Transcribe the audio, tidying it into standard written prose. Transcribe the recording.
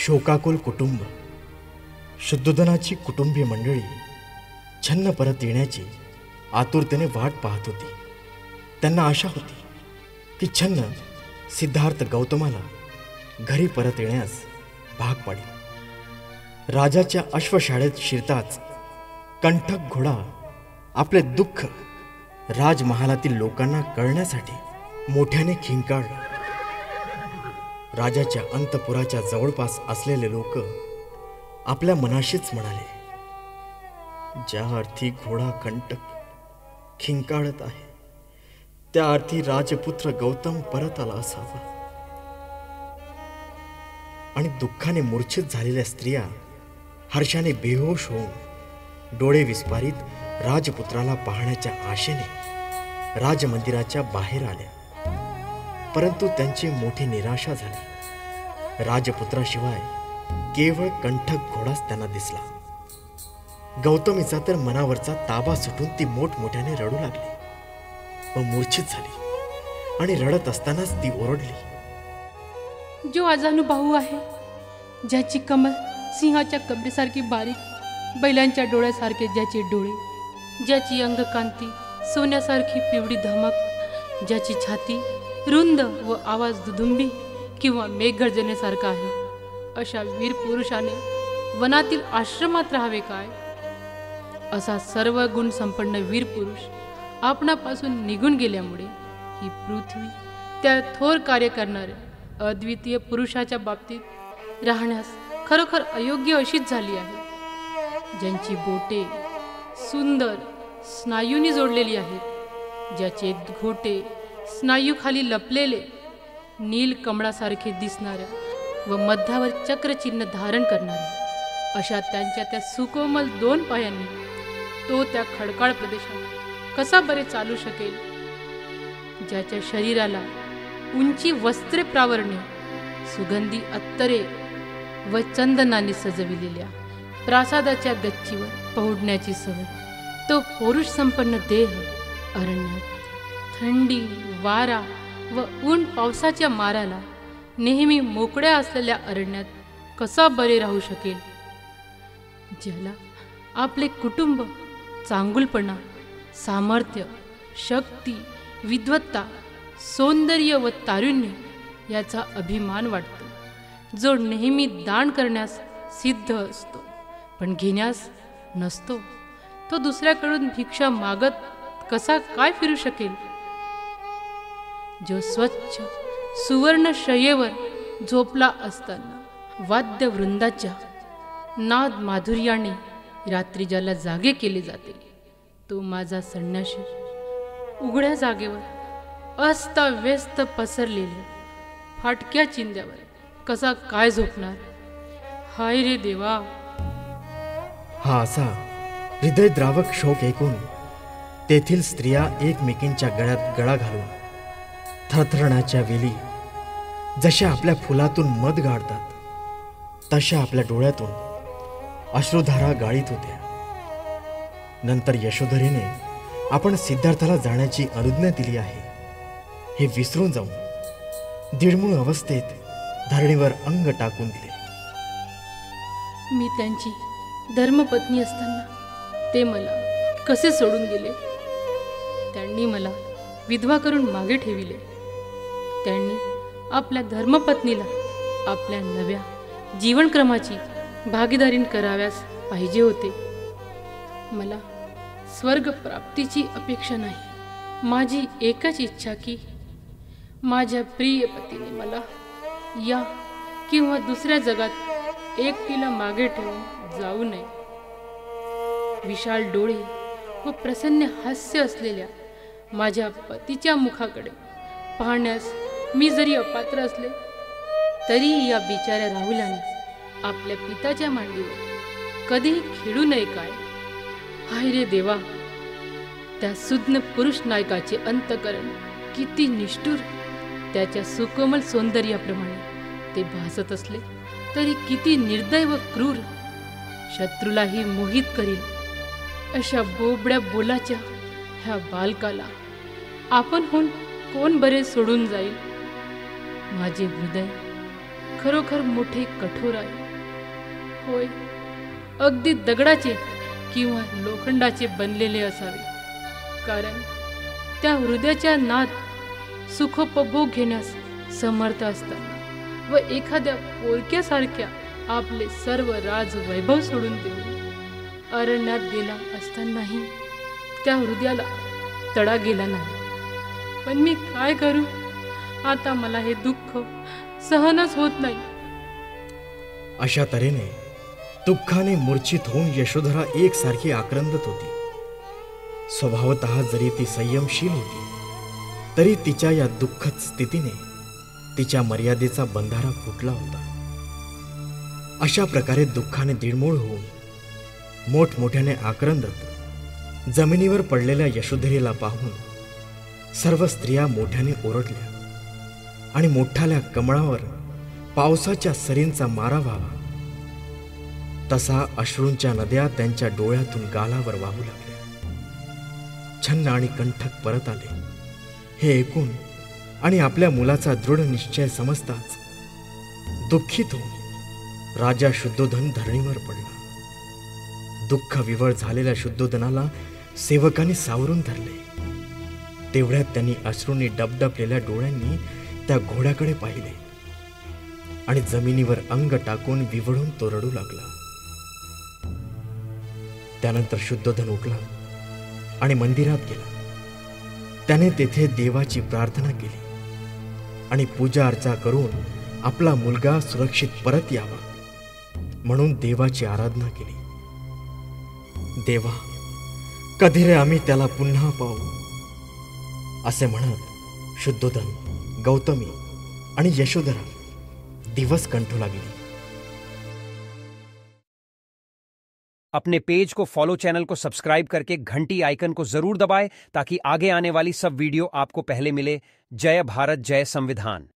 शोकाकुल कुटुंब, शुद्धोधनाची कुटुंबीय मंडळी छन्न परत येण्याची आतुरतेने वाट पाहत होती. त्यांना आशा होती की छन्न सिद्धार्थ गौतमाला घरी परत येण्यास भाग पाडेल. राजाच्या अश्वशाळेत शिरताच कंठक घोडा आपले दुःख राजमहालातील लोकांना कळण्यासाठी मोठ्याने खिंकाळला. राजाच्या अंतपुराच्या जवळपास असलेले लोक आपल्या मनाशीच म्हणाले, ज्या अर्थी घोडा कंटक खिंकाळत आहे त्या अर्थी राजपुत्र गौतम परत आला असावा. आणि दुःखाने मूर्छित झालेल्या स्त्रिया हर्षाने बेहोश होऊन डोळे विस्फारित राजपुत्राला पाहण्याच्या आशेने राजमंदिराच्या बाहेर आल्या. परंतु त्यांची मोठी निराशा झाली. राजपुत्राशिवाय केवळ कंठक घोडाच त्यांना दिसला. गौतमीचा तर मनावरचा ताबा सुटून ती मोठमोठ्याने रडू लागली व मूर्छित झाली आणि रडत असतानाच ती ओरडली, जो अजानुभाऊ आहे, ज्याची कमर सिंहाच्या कमरेसारखी बारीक, बैलांच्या डोळ्यासारखे ज्याचे डोळे, ज्याची अंगकांती सोन्यासारखी पिवळी धमक, ज्याची छाती रुंद व आवाज दुधुंबी किंवा मेघगर्जनेसारखा आहे, अशा वीर पुरुषाने वनातील आश्रमात राहावे काय? असा सर्व गुण संपन्न वीर पुरुष आपणापासून निघून गेल्यामुळे ही पृथ्वी त्या थोर कार्य करणाऱ्या अद्वितीय पुरुषाच्या बाबतीत राहण्यास खरोखर अयोग्य अशीच झाली आहे. ज्यांची बोटे सुंदर स्नायूंनी जोडलेली आहेत, ज्याचे घोटे स्नायूखाली लपलेले नील कमळासारखे दिसणाऱ्या व मध्यावर चक्रचिन्ह धारण करणाऱ्या, अशा त्यांच्या त्या सुकोमल दोन पायांनी तो त्या खडकाळ प्रदेशात कसा बरे चालू शकेल? ज्याच्या शरीराला उंची वस्त्रे प्रावरणे, सुगंधी अत्तरे व चंदनाने सजविलेल्या प्रासादाच्या गच्चीवर पहुडण्याची सवय, तो पौरुष संपन्न देह अरण्यात थंडी, वारा व ऊन पावसाच्या माराला नेहमी मोकळ्या असलेल्या अरण्यात कसा बरे राहू शकेल? ज्याला आपले कुटुंब, चांगुलपणा, सामर्थ्य, शक्ती, विद्वत्ता, सौंदर्य व तारुण्य याचा अभिमान वाटतो, जो नेहमी दान करण्यास सिद्ध असतो पण घेण्यास नसतो, तो दुसऱ्याकडून भिक्षा मागत कसा काय फिरू शकेल? जो स्वच्छ सुवर्ण शय्येवर झोपला असताना वाद्यवृंदाच्या नाद माधुर्याने रात्री ज्याला जागे केले जाते, तो माझा संन्याशी उघड्या जागेवर अस्ताव्यस्त पसरलेल्या फाटक्या चिंध्यावर कसा काय झोपणार? हाय रे देवा! हा असा हृदयद्रावक शोक ऐकून तेथील स्त्रिया एकमेकींच्या गळ्यात गळा घालून थरथरण्याच्या वेळी जशा आपल्या फुलातून मध गाळतात तशा आपल्या डोळ्यातून अश्रुधारा गाळीत होत्या. नंतर यशोधरीने आपण सिद्धार्थाला जाण्याची अनुज्ञा दिली आहे हे विसरून जाऊन दिडमूळ अवस्थेत धरणीवर अंग टाकून दिले. मी त्यांची धर्मपत्नी असताना ते मला कसे सोडून गेले? त्यांनी मला विधवा करून मागे ठेविले. त्यांनी आपल्या धर्मपत्नीला आपल्या नव्या जीवनक्रमाची भागीदारीण कराव्यास पाहिजे होते. मला स्वर्ग प्राप्तीची अपेक्षा नाही. माझी एकच इच्छा की माझ्या प्रिय पतीने मला या किंवा दुसऱ्या जगात एकटीला मागे ठेवून जाऊ नये. विशाल डोळे व प्रसन्न हास्य असलेल्या माझ्या पतीच्या मुखाकडे पाहण्यास मी जरी अपात्र असले तरी या बिचाऱ्या राहुलाने आपल्या पिताच्या मांडीवर कधीही खेळू नये काय? हाय रे देवा! त्या सुज्ञ पुरुष नायकाचे अंतकरण किती निष्ठुर! त्याच्या सुकोमल सौंदर्याप्रमाणे ते भासत असले तरी किती निर्दय व क्रूर! शत्रूलाही मोहित करील अशा बोबड्या बोलाच्या ह्या बालकाला आपणहून कोण बरे सोडून जाईल? माझे हृदय खरोखर मोठे कठोर आहे. होय, अगदी दगडाचे किंवा लोखंडाचे बनलेले असावे, कारण त्या हृदयाच्या नाद सुखोपभोग घेण्यास समर्थ असतात व एखाद्या पोरक्यासारख्या आपले सर्व राज वैभव सोडून देऊन अरण्यात गेला असतानाही त्या हृदयाला तडा गेला नाही. पण मी काय करू? आता मला हे दुःख सहनच होत नाही. अशा तऱ्हेने दुःखाने मूर्छित होऊन यशोधरा एकसारखी आक्रंदत होती. स्वभावतः जरी ती संयमशील होती, तरी तिच्या या दुःखद स्थितीने तिच्या मर्यादेचा बंधारा फुटला होता. अशा प्रकारे दुःखाने दिडमूळ होऊन मोठमोठ्याने आक्रंदत जमिनीवर पडलेल्या यशोधरेला पाहून सर्व स्त्रिया मोठ्याने ओरडल्या आणि मोठाल्या कमळावर पावसाच्या सरींचा मारा व्हावा तसा अश्रूंच्या नद्या त्यांच्या डोळ्यातून गालावर वाहू लागल्या. छन्न आणि कंठक परत आले हे ऐकून आणि आपल्या मुलाचा दृढ निश्चय समजताच दुःखित होऊन राजा शुद्धोधन धरणीवर पडला. दुःख विवळ झालेल्या शुद्धोधनाला सेवकांनी सावरून धरले. तेवढ्यात त्यांनी अश्रूंनी डबडबलेल्या डोळ्यांनी त्या घोड्याकडे पाहिले आणि जमिनीवर अंग टाकून विवळून तो रडू लागला. त्यानंतर शुद्धोधन उठला आणि मंदिरात गेला. त्याने तेथे देवाची प्रार्थना केली आणि पूजा अर्चा करून आपला मुलगा सुरक्षित परत यावा म्हणून देवाची आराधना केली. देवा, कधी रे आम्ही त्याला पुन्हा पाहू, असे म्हणत शुद्धोधन, गौतमी आणि यशोधरा दिवस कंठू लागली. अपने पेज को फॉलो, चैनल को सब्सक्राइब करके घंटी आइकन को जरूर दबाएं ताकि आगे आने वाली सब वीडियो आपको पहले मिले. जय भारत, जय संविधान.